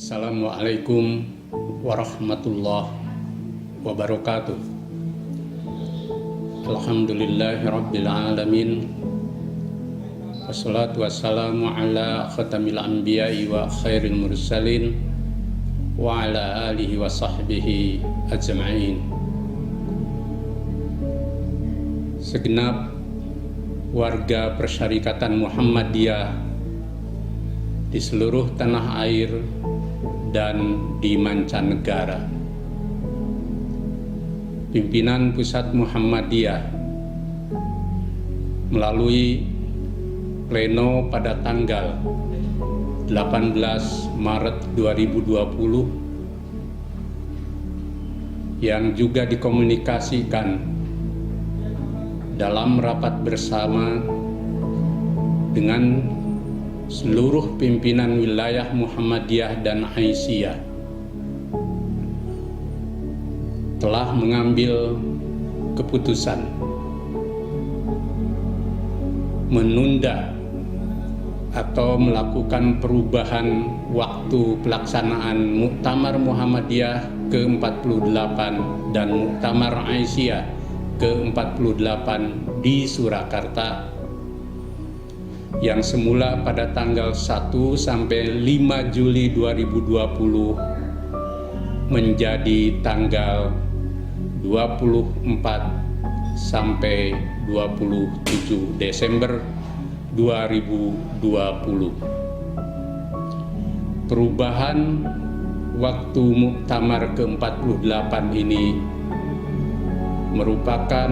Assalamualaikum warahmatullahi wabarakatuh. Alhamdulillahirabbil alamin. Wassalatu wassalamu ala khatamil anbiya'i wa khairil mursalin wa ala alihi wa sahbihi ajma'in. Segenap warga Persyarikatan Muhammadiyah di seluruh tanah air dan di mancanegara. Pimpinan Pusat Muhammadiyah melalui pleno pada tanggal 18 Maret 2020 yang juga dikomunikasikan dalam rapat bersama dengan seluruh pimpinan wilayah Muhammadiyah dan Aisyah telah mengambil keputusan menunda atau melakukan perubahan waktu pelaksanaan Muktamar Muhammadiyah ke-48 dan Muktamar Aisyah ke-48 di Surakarta yang semula pada tanggal 1 sampai 5 Juli 2020 menjadi tanggal 24 sampai 27 Desember 2020. Perubahan waktu Muktamar ke-48 ini merupakan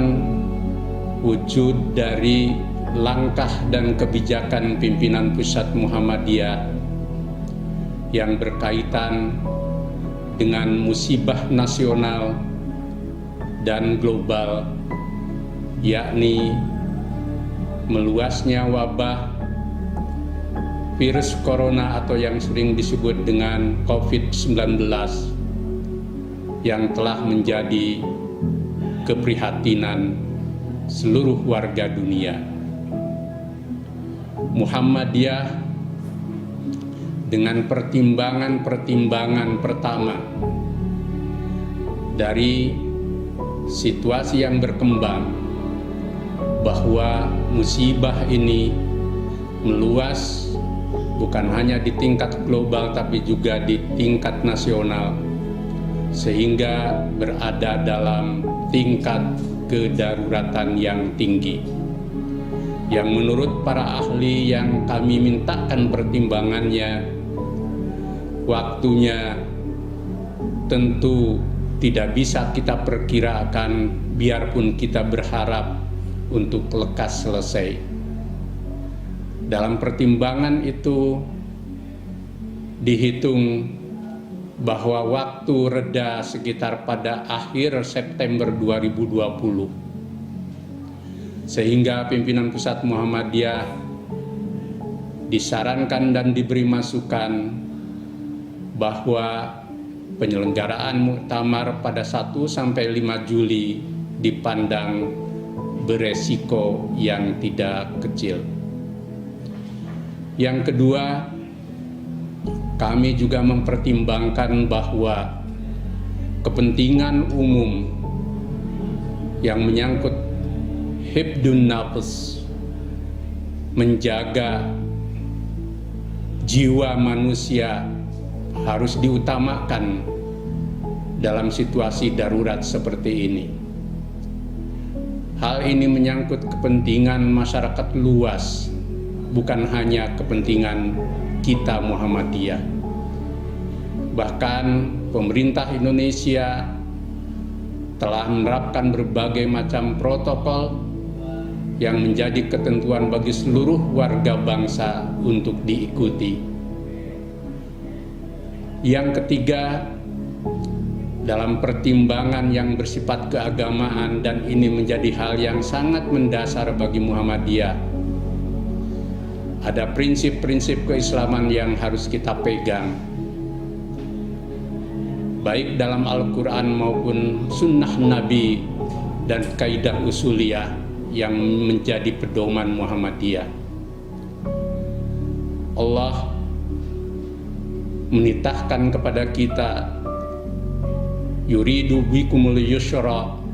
wujud dari langkah dan kebijakan pimpinan Pusat Muhammadiyah yang berkaitan dengan musibah nasional dan global, yakni meluasnya wabah virus corona atau yang sering disebut dengan COVID-19 yang telah menjadi keprihatinan seluruh warga dunia. Muhammadiyah dengan pertimbangan-pertimbangan pertama dari situasi yang berkembang bahwa musibah ini meluas bukan hanya di tingkat global tapi juga di tingkat nasional sehingga berada dalam tingkat kedaruratan yang tinggi, yang menurut para ahli yang kami mintakan pertimbangannya, waktunya tentu tidak bisa kita perkirakan biarpun kita berharap untuk lekas selesai. Dalam pertimbangan itu dihitung bahwa waktu reda sekitar pada akhir September 2020, sehingga pimpinan Pusat Muhammadiyah disarankan dan diberi masukan bahwa penyelenggaraan muktamar pada 1 sampai 5 Juli dipandang beresiko yang tidak kecil. Yang kedua, kami juga mempertimbangkan bahwa kepentingan umum yang menyangkut hifdun nafs, menjaga jiwa manusia harus diutamakan dalam situasi darurat seperti ini. Hal ini menyangkut kepentingan masyarakat luas, bukan hanya kepentingan kita Muhammadiyah. Bahkan pemerintah Indonesia telah menerapkan berbagai macam protokol yang menjadi ketentuan bagi seluruh warga bangsa untuk diikuti. Yang ketiga, dalam pertimbangan yang bersifat keagamaan, dan ini menjadi hal yang sangat mendasar bagi Muhammadiyah, ada prinsip-prinsip keislaman yang harus kita pegang, baik dalam Al-Quran maupun Sunnah Nabi dan kaidah usuliyah yang menjadi pedoman Muhammadiyah. Allah menitahkan kepada kita, yuridu bikumul yusra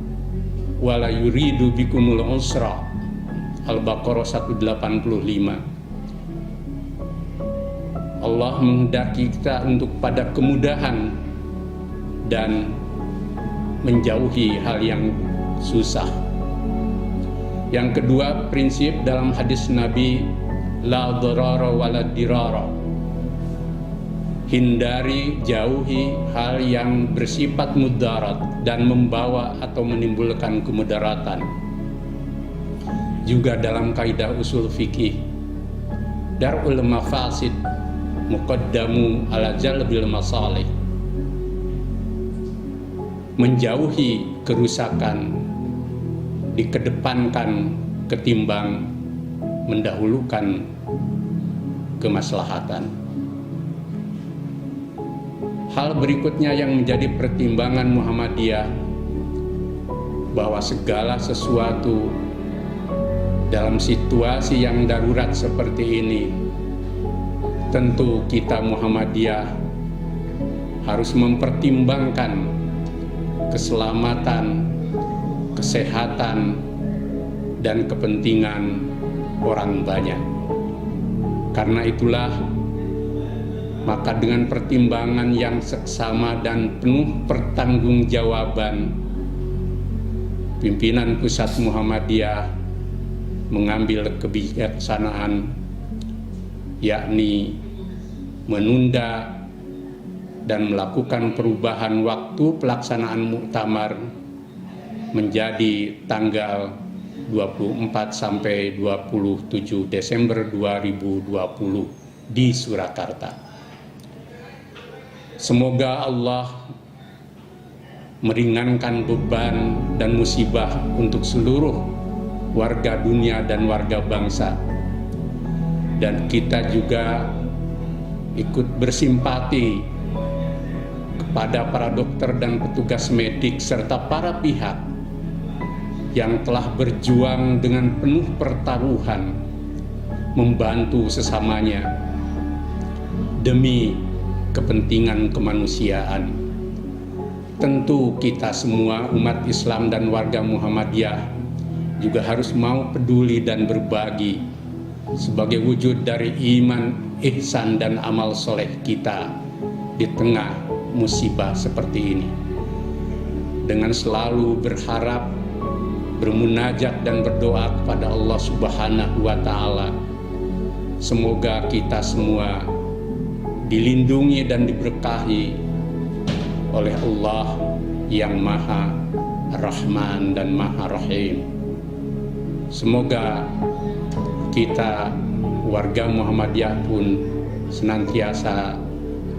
wala yuridu bikumul usra. Al-Baqarah 185. Allah menghendaki kita untuk pada kemudahan dan menjauhi hal yang susah. Yang kedua, prinsip dalam hadis Nabi, la dharara wala dirara. Hindari, jauhi hal yang bersifat mudarat dan membawa atau menimbulkan kemudaratan. Juga dalam kaidah usul fikih, dar'ul mafasid muqaddamu ala jalbil masalih. Menjauhi kerusakan dikedepankan ketimbang mendahulukan kemaslahatan. Hal berikutnya yang menjadi pertimbangan Muhammadiyah, bahwa segala sesuatu dalam situasi yang darurat seperti ini, tentu kita Muhammadiyah harus mempertimbangkan keselamatan, kesehatan, dan kepentingan orang banyak. Karena itulah, maka dengan pertimbangan yang seksama dan penuh pertanggungjawaban, pimpinan pusat Muhammadiyah mengambil kebijaksanaan, yakni menunda dan melakukan perubahan waktu pelaksanaan muktamar menjadi tanggal 24 sampai 27 Desember 2020 di Surakarta. Semoga Allah meringankan beban dan musibah untuk seluruh warga dunia dan warga bangsa. Dan kita juga ikut bersimpati kepada para dokter dan petugas medik serta para pihak yang telah berjuang dengan penuh pertaruhan membantu sesamanya demi kepentingan kemanusiaan. Tentu kita semua umat Islam dan warga Muhammadiyah juga harus mau peduli dan berbagi sebagai wujud dari iman, ihsan, dan amal soleh kita di tengah musibah seperti ini. Dengan selalu berharap, bermunajat dan berdoa kepada Allah Subhanahu wa Ta'ala, semoga kita semua dilindungi dan diberkahi oleh Allah yang Maha Rahman dan Maha Rahim. Semoga kita warga Muhammadiyah pun senantiasa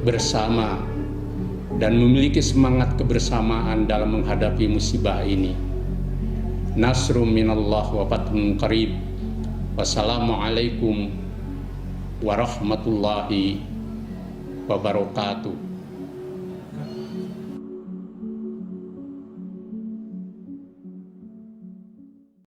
bersama dan memiliki semangat kebersamaan dalam menghadapi musibah ini. Nasrum minallah wa fathun qarib. Wassalamualaikum warahmatullahi wabarakatuh.